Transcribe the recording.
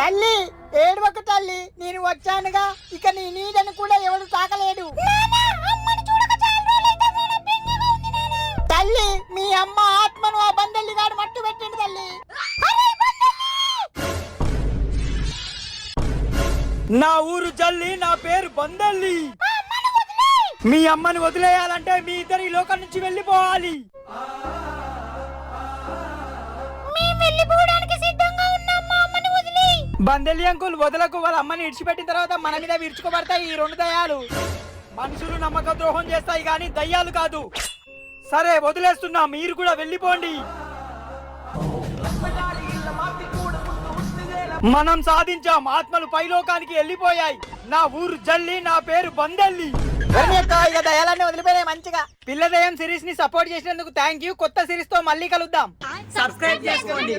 తల్లి ఏడవకు తల్లి, నేను వచ్చానుగా, ఇక నీ నీడని కూడా ఎవడు తాకలేడు. తల్లి మీ అమ్మ ఆత్మను ఆ బందల్లి గాడు మట్టు పెట్టిండు తల్లి. నా ఊరు జల్లి, నా పేరు బందల్లి. మీ అమ్మని వదిలేయాలంటే మీ ఇద్దరు ఈ లోకం నుంచి వెళ్ళిపోవాలి. బందెల్లి అంకుల్ వదలకు, వాళ్ళ అమ్మని ఇడిచిపెట్టిన తర్వాత మన మీద విరుచుకోబడతాయి ఈ రెండు దయ్యాలు. మనుషులు నమ్మక ద్రోహం చేస్తాయి కానీ దయ్యాలు కాదు. సరే వదిలేస్తున్నా, మీరు కూడా వెళ్ళిపోండి. మనం సాధించాం, ఆత్మలు పైలోకానికి వెళ్ళిపోయాయి. నా ఊరు జల్లి, నా పేరు బందెల్లి. ఇక దయాలన్నీ వదిలిపోయినాయి మంచిగా. పిల్ల దయ్యం సిరీస్ ని సపోర్ట్ చేసినందుకు థ్యాంక్ యూ. కొత్త సిరీస్ తో మళ్ళీ కలుద్దాం. సబ్స్క్రైబ్ చేసుకోండి.